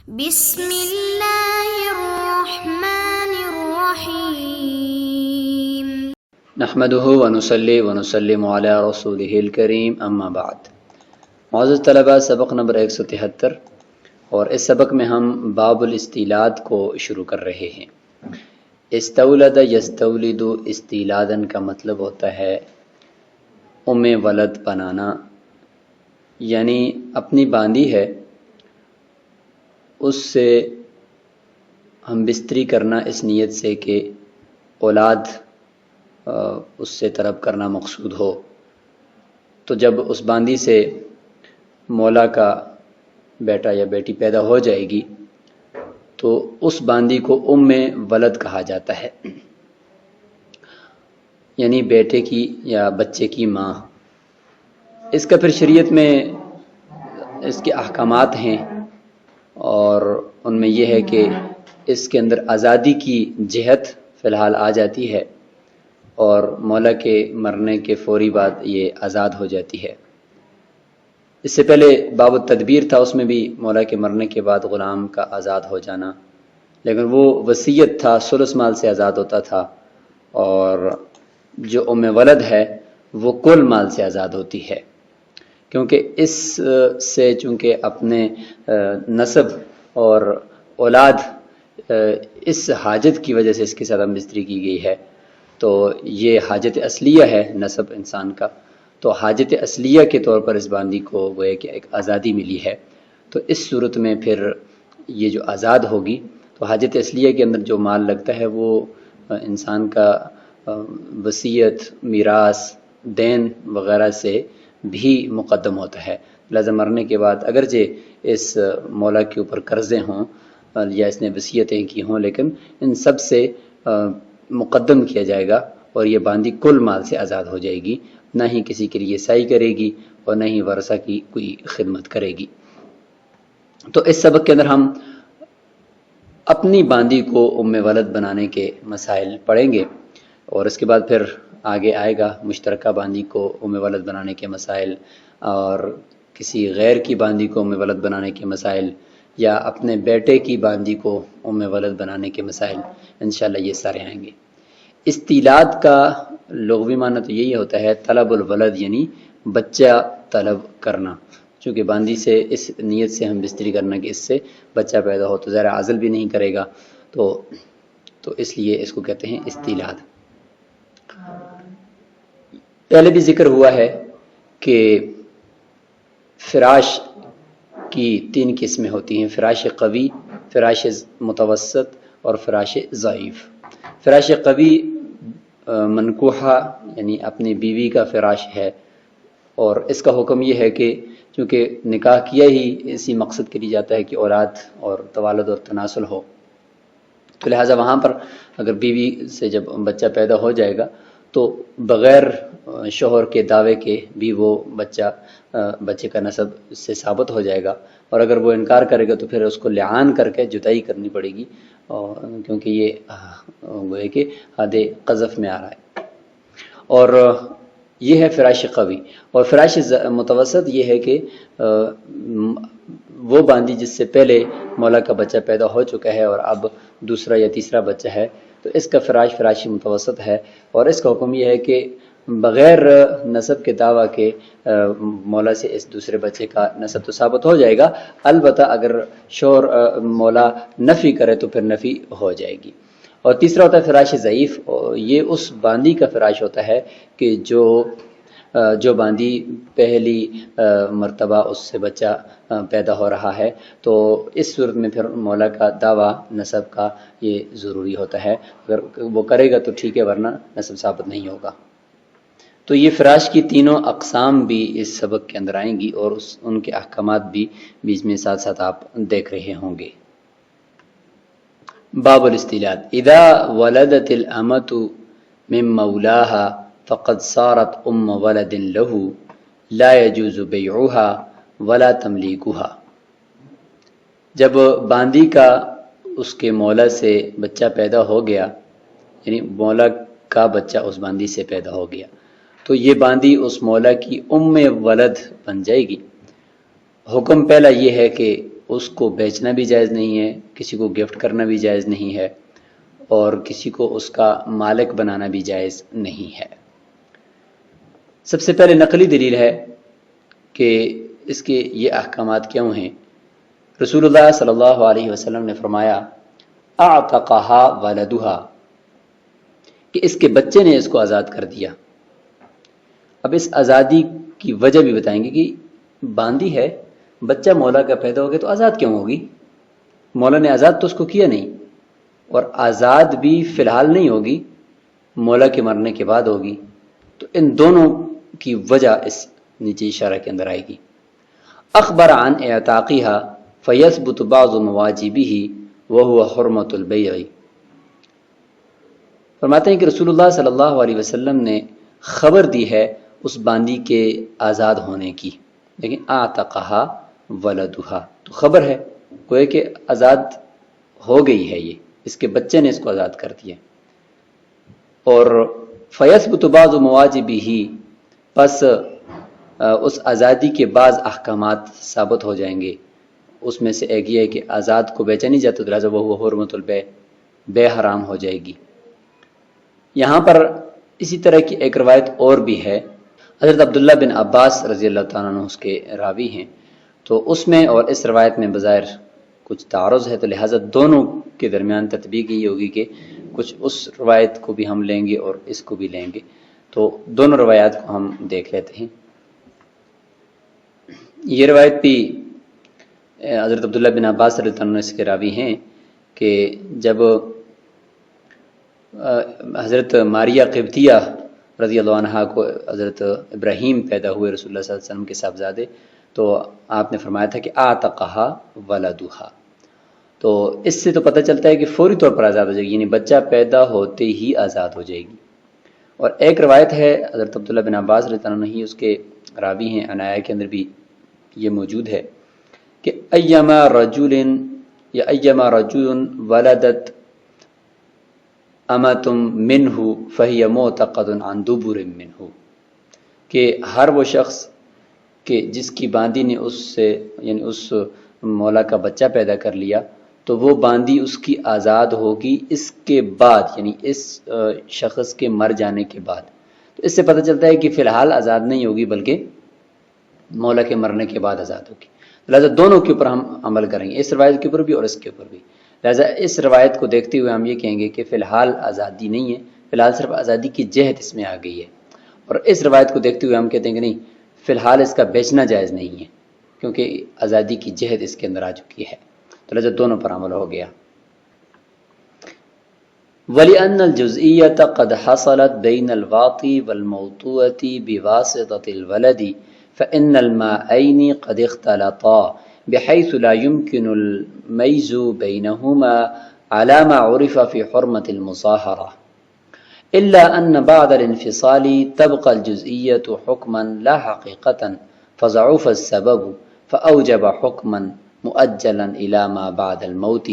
بسم اللہ الرحمن الرحیم نحمده ونصلي ونسلم علی رسوله الکریم اما بعد۔ معزز طلبہ، سبق نمبر 173 اور اس سبق میں ہم باب الاستیلاد کو شروع کر رہے ہیں۔ استولد یستولد استیلادن کا مطلب ہوتا ہے ام ولد بنانا، یعنی اپنی باندی ہے اس سے ہم بستری کرنا اس نیت سے کہ اولاد اس سے طلب کرنا مقصود ہو۔ تو جب اس باندی سے مولا کا بیٹا یا بیٹی پیدا ہو جائے گی تو اس باندی کو ام ولد کہا جاتا ہے، یعنی بیٹے کی یا بچے کی ماں۔ اس کا پھر شریعت میں اس کے احکامات ہیں، اور ان میں یہ ہے کہ اس کے اندر آزادی کی جہت فی الحال آ جاتی ہے، اور مولا کے مرنے کے فوری بعد یہ آزاد ہو جاتی ہے۔ اس سے پہلے باب التدبیر تھا، اس میں بھی مولا کے مرنے کے بعد غلام کا آزاد ہو جانا، لیکن وہ وصیت تھا، ثلث مال سے آزاد ہوتا تھا، اور جو ام ولد ہے وہ کل مال سے آزاد ہوتی ہے، کیونکہ اس سے چونکہ اپنے نسب اور اولاد اس حاجت کی وجہ سے اس کے ساتھ ہم بستری کی گئی ہے، تو یہ حاجت اصلیہ ہے نسب انسان کا، تو حاجت اصلیہ کے طور پر اس باندی کو گویا کہ ایک آزادی ملی ہے۔ تو اس صورت میں پھر یہ جو آزاد ہوگی تو حاجت اصلیہ کے اندر جو مال لگتا ہے وہ انسان کا وصیت، میراث، دین وغیرہ سے بھی مقدم ہوتا ہے۔ لہذا مرنے کے بعد اگرچہ اس مولا کے اوپر قرضے ہوں یا اس نے وصیتیں کی ہوں، لیکن ان سب سے مقدم کیا جائے گا، اور یہ باندی کل مال سے آزاد ہو جائے گی، نہ ہی کسی کے لیے سعی کرے گی اور نہ ہی ورثہ کی کوئی خدمت کرے گی۔ تو اس سبق کے اندر ہم اپنی باندی کو ام ولد بنانے کے مسائل پڑھیں گے، اور اس کے بعد پھر آگے آئے گا مشترکہ باندی کو ام ولد بنانے کے مسائل، اور کسی غیر کی باندی کو ام ولد بنانے کے مسائل، یا اپنے بیٹے کی باندی کو ام ولد بنانے کے مسائل، انشاءاللہ یہ سارے آئیں گے۔ استیلاد کا لغوی معنی تو یہی ہوتا ہے طلب الولد، یعنی بچہ طلب کرنا، چونکہ باندی سے اس نیت سے ہم بستری کرنا کہ اس سے بچہ پیدا ہو، تو ظاہر عازل بھی نہیں کرے گا، تو اس لیے اس کو کہتے ہیں استیلاد۔ پہلے بھی ذکر ہوا ہے کہ فراش کی 3 قسمیں ہوتی ہیں: فراش قوی، فراش متوسط اور فراش ضعیف۔ فراش قوی منکوحہ یعنی اپنی بیوی کا فراش ہے، اور اس کا حکم یہ ہے کہ چونکہ نکاح کیا ہی اسی مقصد کے لیے جاتا ہے کہ اولاد اور توالد اور تناسل ہو، تو لہٰذا وہاں پر اگر بیوی سے جب بچہ پیدا ہو جائے گا تو بغیر شوہر کے دعوے کے بھی وہ بچے کا نسب اس سے ثابت ہو جائے گا، اور اگر وہ انکار کرے گا تو پھر اس کو لعان کر کے جدائی کرنی پڑے گی، کیونکہ یہ وہ ہے کہ حد قذف میں آ رہا ہے۔ اور یہ ہے فراش قوی۔ اور فراش متوسط یہ ہے کہ وہ باندی جس سے پہلے مولا کا بچہ پیدا ہو چکا ہے اور اب دوسرا یا تیسرا بچہ ہے، تو اس کا فراش متوسط ہے، اور اس کا حکم یہ ہے کہ بغیر نسب کے دعویٰ کے مولا سے اس دوسرے بچے کا نسب تو ثابت ہو جائے گا، البتہ اگر شوہر مولا نفی کرے تو پھر نفی ہو جائے گی۔ اور تیسرا ہوتا ہے فراش ضعیف، یہ اس باندی کا فراش ہوتا ہے کہ جو باندی پہلی مرتبہ اس سے بچہ پیدا ہو رہا ہے، تو اس صورت میں پھر مولا کا دعویٰ نسب کا یہ ضروری ہوتا ہے، اگر وہ کرے گا تو ٹھیک ہے، ورنہ نسب ثابت نہیں ہوگا۔ تو یہ فراش کی تینوں اقسام بھی اس سبق کے اندر آئیں گی، اور ان کے احکامات بھی بیچ میں ساتھ ساتھ آپ دیکھ رہے ہوں گے۔ باب الاستیلاد۔ اذا ولدت الامۃ من مولاها فقد صارت ام ولد له لا يجوز بیعها ولا تملیکها۔ جب باندی کا اس کے مولا سے بچہ پیدا ہو گیا، یعنی مولا کا بچہ اس باندی سے پیدا ہو گیا، تو یہ باندی اس مولا کی ام ولد بن جائے گی۔ حکم پہلا یہ ہے کہ اس کو بیچنا بھی جائز نہیں ہے، کسی کو گفٹ کرنا بھی جائز نہیں ہے، اور کسی کو اس کا مالک بنانا بھی جائز نہیں ہے۔ سب سے پہلے نقلی دلیل ہے کہ اس کے یہ احکامات کیوں ہیں۔ رسول اللہ صلی اللہ علیہ وسلم نے فرمایا اعتقہا ولدہا، کہ اس کے بچے نے اس کو آزاد کر دیا۔ اب اس آزادی کی وجہ بھی بتائیں گے کہ باندھی ہے، بچہ مولا کا پیدا ہو گیا تو آزاد کیوں ہوگی؟ مولا نے آزاد تو اس کو کیا نہیں، اور آزاد بھی فی الحال نہیں ہوگی، مولا کے مرنے کے بعد ہوگی۔ تو ان دونوں کی وجہ اس نیچے اشارہ کے اندر آئے گی۔ اخبر عن اعتاقها فیثبت بعض مواجبه وهو حرمۃ البیع، فرماتے ہیں کہ رسول اللہ صلی اللہ علیہ وسلم نے خبر دی ہے اس باندی کے آزاد ہونے کی، لیکن اعتقہا ولدہا تو خبر ہے، گویا کہ آزاد ہو گئی ہے، یہ اس کے بچے نے اس کو آزاد کر دیا۔ اور فیثبت بعض مواجبہ، پس اس آزادی کے بعض احکامات ثابت ہو جائیں گے۔ اس میں سے ایک یہ ہے کہ آزاد کو بیچا نہیں جاتا، لہٰذا وہ حرمۃ البیع، بے حرام ہو جائے گی۔ یہاں پر اسی طرح کی ایک روایت اور بھی ہے، حضرت عبداللہ بن عباس رضی اللہ تعالیٰ عنہ اس کے راوی ہیں، تو اس میں اور اس روایت میں بظاہر کچھ تعارض ہے، تو لہٰذا دونوں کے درمیان تطبیق یہ ہوگی کہ کچھ اس روایت کو بھی ہم لیں گے اور اس کو بھی لیں گے، تو دونوں روایات کو ہم دیکھ لیتے ہیں۔ یہ روایت بھی حضرت عبداللہ بن عباس رضی اللہ عنہ اس کے راوی ہیں کہ جب حضرت ماریہ قبطیہ رضی اللہ عنہا کو حضرت ابراہیم پیدا ہوئے رسول اللہ صلی اللہ علیہ وسلم کے صاحبزادے، تو آپ نے فرمایا تھا کہ اعتقہا ولدہا، تو اس سے تو پتہ چلتا ہے کہ فوری طور پر آزاد ہو جائے گی، یعنی بچہ پیدا ہوتے ہی آزاد ہو جائے گی۔ اور ایک روایت ہے حضرت عبداللہ بن عباس رضی اللہ عنہ ہی اس کے راوی ہیں، عنایہ کے اندر بھی یہ موجود ہے کہ ایما رجل یا ایما رجل ولدت امتم منہ فہی معتقد عن دبر منہ، کہ ہر وہ شخص کہ جس کی باندی نے اس سے یعنی اس مولا کا بچہ پیدا کر لیا، تو وہ باندی اس کی آزاد ہوگی اس کے بعد، یعنی اس شخص کے مر جانے کے بعد۔ تو اس سے پتہ چلتا ہے کہ فی الحال آزاد نہیں ہوگی بلکہ مولا کے مرنے کے بعد آزاد ہوگی۔ لہٰذا دونوں کے اوپر ہم عمل کریں گے، اس روایت کے اوپر بھی اور اس کے اوپر بھی۔ لہٰذا اس روایت کو دیکھتے ہوئے ہم یہ کہیں گے کہ فی الحال آزادی نہیں ہے، فی الحال صرف آزادی کی جہت اس میں آ گئی ہے، اور اس روایت کو دیکھتے ہوئے ہم کہتے ہیں کہ نہیں، فی الحال اس کا بیچنا جائز نہیں ہے، کیونکہ آزادی کی جہت اس کے اندر آ چکی ہے، تو لہٰذا دونوں پر عمل ہو گیا۔ وَلِأَنَّ الْجُزْئِيَّةَ قَدْ حَصَلَتْ بَيْنَ الْوَاطِي وَالْمَوْطُوءَةِ بِوَاسِطَةِ الْوَلَدِ فَإِنَّ الْمَاءَيْنِ قَدْ اخْتَلَطَا بحيث لا يمكن الميز بينهما على ما عرف في حرمة المصاهرة، إلا أن بعد الانفصال تبقى الجزئية حكما لا حقيقة، فضعف السبب فأوجب حكما مؤجلا إلى ما بعد الموت،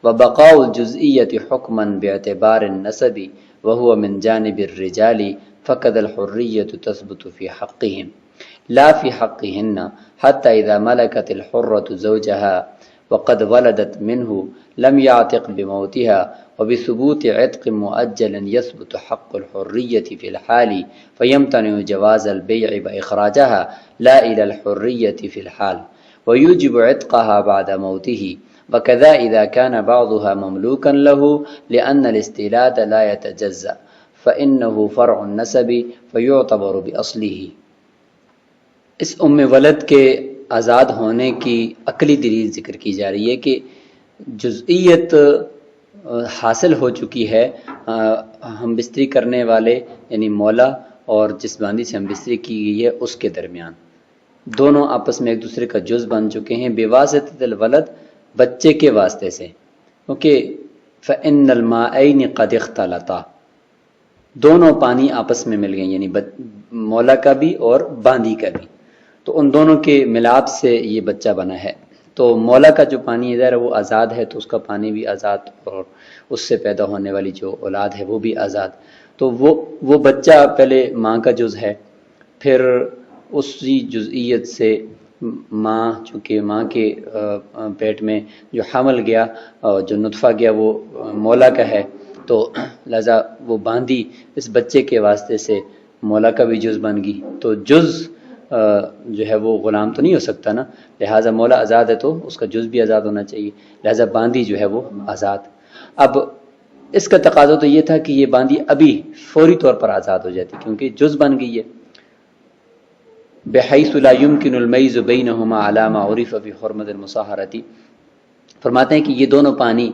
وبقاء الجزئية حكما باعتبار النسب وهو من جانب الرجال، فكذا الحرية تثبت في حقهم لا في حقهن، حتى إذا ملكت الحرة زوجها وقد ولدت منه لم يعتق بموتها، وبثبوت عتق مؤجل يثبت حق الحرية في الحال، فيمتنع جواز البيع بإخراجها لا إلى الحرية في الحال، ويوجب عتقها بعد موته، وكذا إذا كان بعضها مملوكا له لأن الاستيلاد لا يتجزأ فإنه فرع النسب فيعتبر بأصله۔ اس ام ولد کے آزاد ہونے کی عقلی دلیل ذکر کی جا رہی ہے کہ جزئیت حاصل ہو چکی ہے ہم بستری کرنے والے یعنی مولا اور جس باندی سے ہم بستری کی گئی ہے اس کے درمیان، دونوں آپس میں ایک دوسرے کا جز بن چکے ہیں بواسطۃ الولد، بچے کے واسطے سے، کیونکہ فإن الماءین قد اختلطا، دونوں پانی آپس میں مل گئے، یعنی مولا کا بھی اور باندی کا بھی، تو ان دونوں کے ملاپ سے یہ بچہ بنا ہے۔ تو مولا کا جو پانی ادھر ہے وہ آزاد ہے، تو اس کا پانی بھی آزاد، اور اس سے پیدا ہونے والی جو اولاد ہے وہ بھی آزاد، تو وہ بچہ پہلے ماں کا جز ہے، پھر اسی جزئیت سے ماں چونکہ ماں کے پیٹ میں جو حمل گیا اور جو نطفہ گیا وہ مولا کا ہے، تو لہذا وہ باندی اس بچے کے واسطے سے مولا کا بھی جز بن گئی، تو جز جو ہے وہ غلام تو نہیں ہو سکتا نا، لہٰذا مولا آزاد ہے تو اس کا جز بھی آزاد ہونا چاہیے، لہٰذا باندی جو ہے وہ آزاد۔ اب اس کا تقاضا تو یہ تھا کہ یہ باندی ابھی فوری طور پر آزاد ہو جاتی کیونکہ جز بن گئی ہے۔ بحیث لا یمکن المیز بینہما علی ما عرف فی حرمت المصاہرۃ، فرماتے ہیں کہ یہ دونوں پانی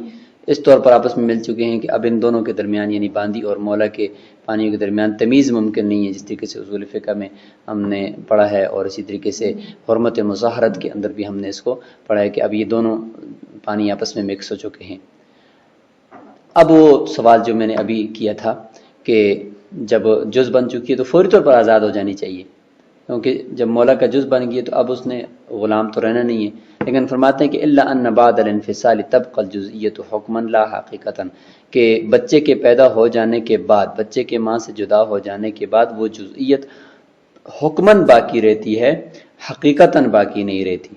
اس طور پر آپس میں مل چکے ہیں کہ اب ان دونوں کے درمیان یعنی باندی اور مولا کے پانیوں کے درمیان تمیز ممکن نہیں ہے، جس طریقے سے اصول فقہ میں ہم نے پڑھا ہے، اور اسی طریقے سے حرمت مظاہرت کے اندر بھی ہم نے اس کو پڑھا ہے کہ اب یہ دونوں پانی آپس میں مکس ہو چکے ہیں۔ اب وہ سوال جو میں نے ابھی کیا تھا کہ جب جز بن چکی ہے تو فوری طور پر آزاد ہو جانی چاہیے، کیونکہ جب مولا کا جز بن گئی تو اب اس نے غلام تو رہنا نہیں ہے، لیکن فرماتے ہیں کہ الا ان بعد الانفصال تبقى الجزئیۃ حکما لا حقیقتا، کہ بچے کے پیدا ہو جانے کے بعد، بچے کے ماں سے جدا ہو جانے کے بعد وہ جزئیت حکماً باقی رہتی ہے، حقیقتاً باقی نہیں رہتی۔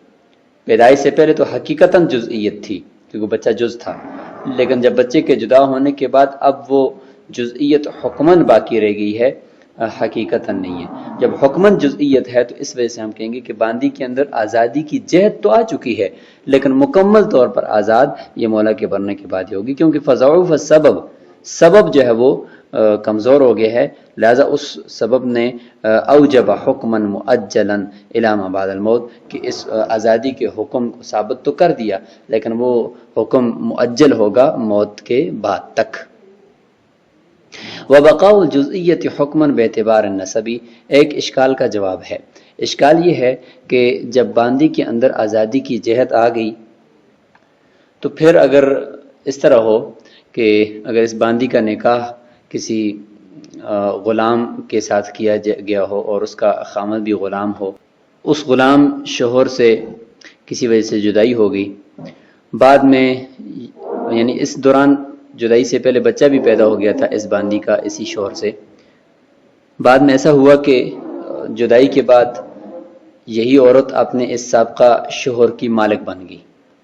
پیدائش سے پہلے تو حقیقتاً جزئیت تھی کیونکہ بچہ جز تھا، لیکن جب بچے کے جدا ہونے کے بعد اب وہ جزئیت حکماً باقی رہ گئی ہے، حقیقتاً نہیں ہے۔ جب حکماً جزئیت ہے تو اس وجہ سے ہم کہیں گے کہ باندی کے اندر آزادی کی جہت تو آ چکی ہے، لیکن مکمل طور پر آزاد یہ مولا کے بننے کے بعد ہی ہوگی، کیونکہ فضعف السبب، سبب جو ہے وہ کمزور ہو گیا ہے، لہذا اس سبب نے اوجب حکما مؤجلا الی ما بعد الموت، کہ اس آزادی کے حکم کو ثابت تو کر دیا لیکن وہ حکم مؤجل ہوگا موت کے بعد تک۔ وبقاء الجزئیت حکما باعتبار النسبی، ایک اشکال کا جواب ہے۔ اشکال یہ ہے کہ جب باندی کے اندر آزادی کی جہت آ گئی تو پھر اگر اس طرح ہو کہ اگر اس باندی کا نکاح کسی غلام کے ساتھ کیا گیا ہو اور اس کا خامد بھی غلام ہو، اس غلام شوہر سے کسی وجہ سے جدائی ہو گئی، بعد میں یعنی اس دوران جدائی سے پہلے بچہ بھی پیدا ہو گیا تھا اس باندی کا اسی شوہر سے، بعد میں ایسا ہوا کہ جدائی کے بعد یہی عورت اپنے اس سابقہ شوہر کی مالک بن گئی،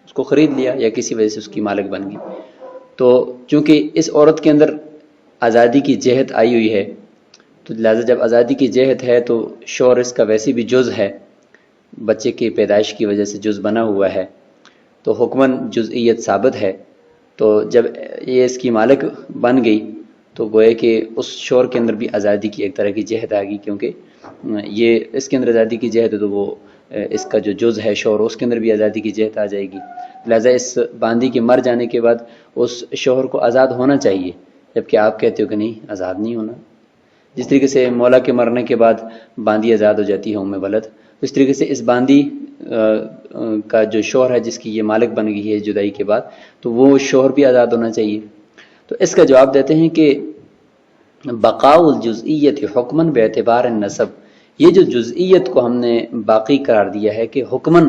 اس کو خرید لیا یا کسی وجہ سے اس کی مالک بن گئی، تو چونکہ اس عورت کے اندر آزادی کی جہت آئی ہوئی ہے تو لہذا جب آزادی کی جہت ہے تو شوہر اس کا ویسے بھی جز ہے، بچے کی پیدائش کی وجہ سے جز بنا ہوا ہے، تو حکماً جزئیت ثابت ہے، تو جب یہ اس کی مالک بن گئی تو گویا کہ اس شوہر کے اندر بھی آزادی کی ایک طرح کی جہت آ گئی، کیونکہ یہ اس کے اندر آزادی کی جہت ہے تو وہ اس کا جو جز ہے شوہر اس کے اندر بھی آزادی کی جہت آ جائے گی، لہذا اس باندی کے مر جانے کے بعد اس شوہر کو آزاد ہونا چاہیے، جبکہ آپ کہتے ہو کہ نہیں آزاد نہیں ہونا۔ جس طریقے سے مولا کے مرنے کے بعد باندی آزاد ہو جاتی ہے ام ولد، اس طریقے سے اس باندی کا جو شوہر ہے جس کی یہ مالک بن گئی ہے جدائی کے بعد، تو وہ شوہر بھی آزاد ہونا چاہیے۔ تو اس کا جواب دیتے ہیں کہ بقاء الجزئیت حکما باعتبار النسب، یہ جو جزئیت کو ہم نے باقی قرار دیا ہے کہ حکماً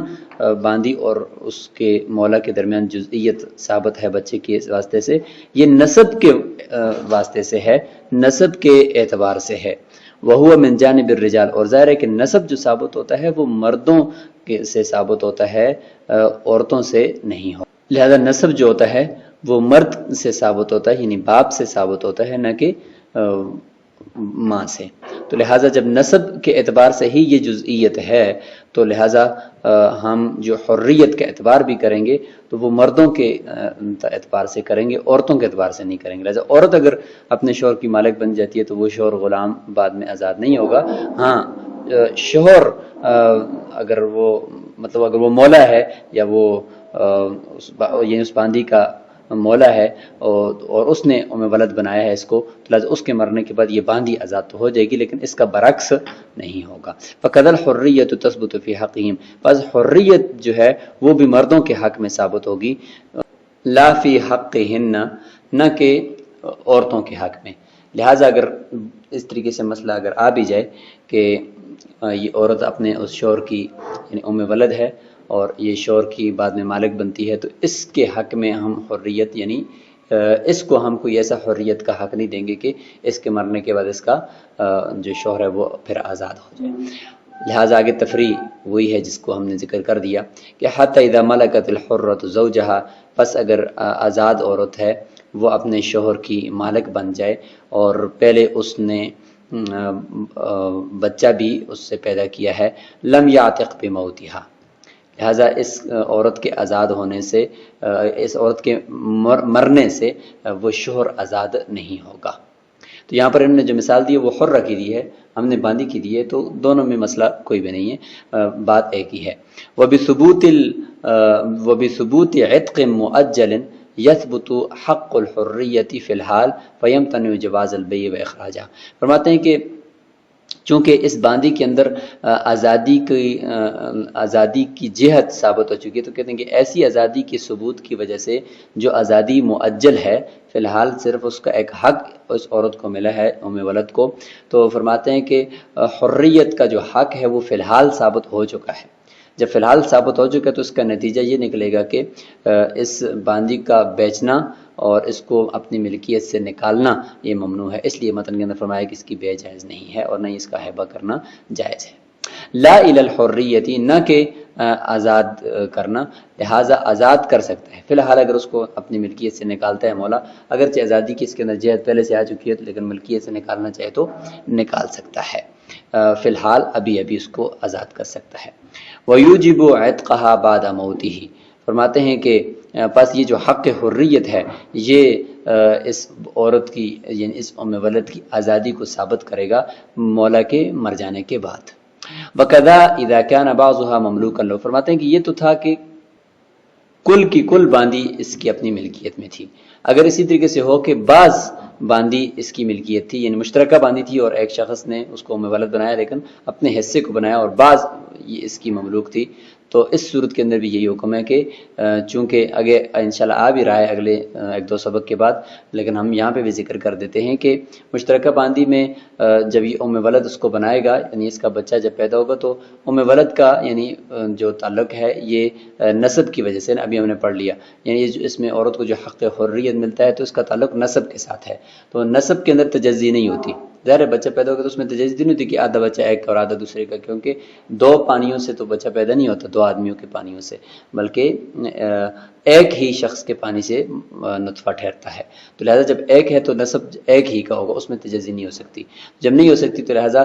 باندی اور اس کے مولا کے درمیان جزئیت ثابت ہے بچے کے واسطے سے، یہ نسب کے واسطے سے ہے، نسب کے اعتبار سے ہے، وہو من جانب الرجال، اور ظاہر ہے کہ نسب جو ثابت ہوتا ہے وہ مردوں سے ثابت ہوتا ہے، عورتوں سے نہیں ہو، لہذا نسب جو ہوتا ہے وہ مرد سے ثابت ہوتا ہے، یعنی باپ سے ثابت ہوتا ہے، نہ کہ ماں سے، تو لہٰذا جب نسب کے اعتبار سے ہی یہ جزئیت ہے تو لہٰذا ہم جو حریت کا اعتبار بھی کریں گے تو وہ مردوں کے اعتبار سے کریں گے، عورتوں کے اعتبار سے نہیں کریں گے، لہٰذا عورت اگر اپنے شوہر کی مالک بن جاتی ہے تو وہ شوہر غلام بعد میں آزاد نہیں ہوگا، ہاں شوہر اگر وہ مولا ہے یا وہ یعنی اس باندی کا مولا ہے اور اس نے ام ولد بنایا ہے اس کو، تو لہذا اس کے مرنے کے بعد یہ باندی آزاد تو ہو جائے گی لیکن اس کا برعکس نہیں ہوگا۔ فَقَدَ الْحُرِّيَّةُ تَثْبُتُ فِي حَقِّهِمْ، بس حریت جو ہے وہ بھی مردوں کے حق میں ثابت ہوگی، لا فی حقهن، نہ کہ عورتوں کے حق میں، لہٰذا اگر اس طریقے سے مسئلہ اگر آ بھی جائے کہ یہ عورت اپنے اس شوہر کی یعنی ام ولد ہے اور یہ شوہر کی بعد میں مالک بنتی ہے تو اس کے حق میں ہم حریت یعنی اس کو ہم کوئی ایسا حریت کا حق نہیں دیں گے کہ اس کے مرنے کے بعد اس کا جو شوہر ہے وہ پھر آزاد ہو جائے۔ لہٰذا آگے تفریح وہی ہے جس کو ہم نے ذکر کر دیا کہ حتی اذا ملکت الحرۃ زوجہا، پس اگر آزاد عورت ہے وہ اپنے شوہر کی مالک بن جائے اور پہلے اس نے بچہ بھی اس سے پیدا کیا ہے، لم یعتق بموتہا، لہٰذا اس عورت کے آزاد ہونے سے، اس عورت کے مرنے سے وہ شوہر آزاد نہیں ہوگا۔ تو یہاں پر انہوں نے جو مثال دی ہے وہ حرہ کی دی ہے، ہم نے باندی کی دی ہے، تو دونوں میں مسئلہ کوئی بھی نہیں ہے، بات ایک ہی ہے۔ وَبِثُبُوتِ عِتْقٍ مُؤَجَّلٍ يَثْبُتُ حَقُّ الْحُرِّيَّةِ فِي الْحَالِ فَيَمْتَنِعُ جَوَازُ الْبَيْعِ وَإِخْرَاجِهَا۔ فرماتے ہیں کہ چونکہ اس باندی کے اندر آزادی کی جہت ثابت ہو چکی ہے، تو کہتے ہیں کہ ایسی آزادی کی ثبوت کی وجہ سے جو آزادی مؤجل ہے، فی الحال صرف اس کا ایک حق اس عورت کو ملا ہے، ام ولد کو، تو فرماتے ہیں کہ حریت کا جو حق ہے وہ فی الحال ثابت ہو چکا ہے۔ جب فی الحال ثابت ہو چکا ہے تو اس کا نتیجہ یہ نکلے گا کہ اس باندی کا بیچنا اور اس کو اپنی ملکیت سے نکالنا یہ ممنوع ہے۔ اس لیے متن کے اندر فرمایا کہ اس کی بیع جائز نہیں ہے اور نہ ہی اس کا ہبہ کرنا جائز ہے۔ لا الی الحریت، نہ کہ آزاد کرنا، لہٰذا آزاد کر سکتا ہے فی الحال اگر اس کو اپنی ملکیت سے نکالتا ہے مولا، اگرچہ آزادی کی اس کے اندر جہت پہلے سے آ چکی ہے لیکن ملکیت سے نکالنا چاہے تو نکال سکتا ہے، فی الحال ابھی اس کو آزاد کر سکتا ہے۔ وَيُوجِبُ عِتْقَهَا بَعْدَ مَوْتِهِ، فرماتے ہیں کہ پس یہ جو حق حریت ہے یہ اس عورت کی یعنی اس ام ولد کی آزادی کو ثابت کرے گا مولا کے مر جانے کے بعد۔ وَكَذَا إِذَا كَانَ بَعْضُهَا مَمْلُوكًا لَهُ، فرماتے ہیں کہ یہ تو تھا کہ کل کی کل باندی اس کی اپنی ملکیت میں تھی، اگر اسی طریقے سے ہو کہ بعض باندی اس کی ملکیت تھی، یعنی مشترکہ باندی تھی اور ایک شخص نے اس کو ام ولد بنایا لیکن اپنے حصے کو بنایا اور بعض یہ اس کی مملوک تھی، تو اس صورت کے اندر بھی یہی حکم ہے کہ چونکہ آگے انشاءاللہ آ بھی رہا ہے اگلے ایک دو سبق کے بعد، لیکن ہم یہاں پہ بھی ذکر کر دیتے ہیں کہ مشترکہ باندی میں جب یہ ام ولد اس کو بنائے گا، یعنی اس کا بچہ جب پیدا ہوگا تو ام ولد کا یعنی جو تعلق ہے یہ نسب کی وجہ سے، ابھی ہم نے پڑھ لیا، یعنی اس میں عورت کو جو حق حریت ملتا ہے تو اس کا تعلق نسب کے ساتھ ہے، تو نسب کے اندر تجزی نہیں ہوتی، ظاہر ہے بچہ پیدا ہوگا تو اس میں تجزی نہیں ہوتی کہ آدھا بچہ ایک کا اور آدھا دوسرے کا، کیونکہ دو پانیوں سے تو بچہ پیدا نہیں ہوتا، دو آدمیوں کے پانیوں سے، بلکہ ایک ہی شخص کے پانی سے نطفہ ٹھہرتا ہے، تو لہٰذا جب ایک ہے تو نسب ایک ہی کا ہوگا، اس میں تجزی نہیں ہو سکتی، جب نہیں ہو سکتی تو لہٰذا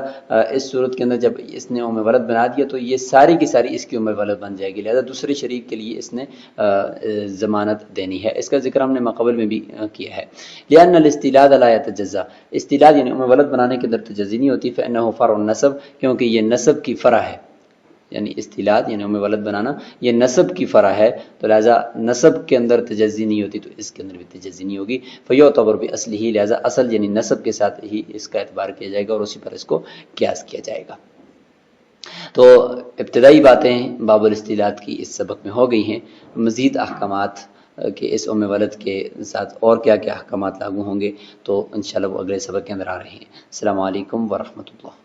اس صورت کے اندر جب اس نے ام ولد بنا دیا تو یہ ساری کی ساری اس کی ام ولد بن جائے گی، لہٰذا دوسرے شریک کے لیے اس نے ضمانت دینی ہے، اس کا ذکر ہم نے ماقبل میں بھی کیا ہے۔ لأن الاستیلاد لا يتجزا، استیلاد یعنی ام ولد بنانے کے اندر تجزی نہیں ہوتی، فإنه فرع النسب، کیونکہ یہ نسب کی فرع ہے، یعنی استیلاد یعنی ام ولد بنانا یہ نسب کی فرع ہے، تو لہٰذا نسب کے اندر تجزی نہیں ہوتی تو اس کے اندر بھی تجزی نہیں ہوگی، فیعتبر بأصلہ، لہٰذا اصل یعنی نسب کے ساتھ ہی اس کا اعتبار کیا جائے گا اور اسی پر اس کو قیاس کیا جائے گا۔ تو ابتدائی باتیں باب الاستیلاد کی اس سبق میں ہو گئی ہیں، مزید احکامات کہ اس ام ولد کے ساتھ اور کیا کیا احکامات لاگو ہوں گے تو انشاءاللہ وہ اگلے سبق کے اندر آ رہے ہیں۔ السلام علیکم ورحمۃ اللہ۔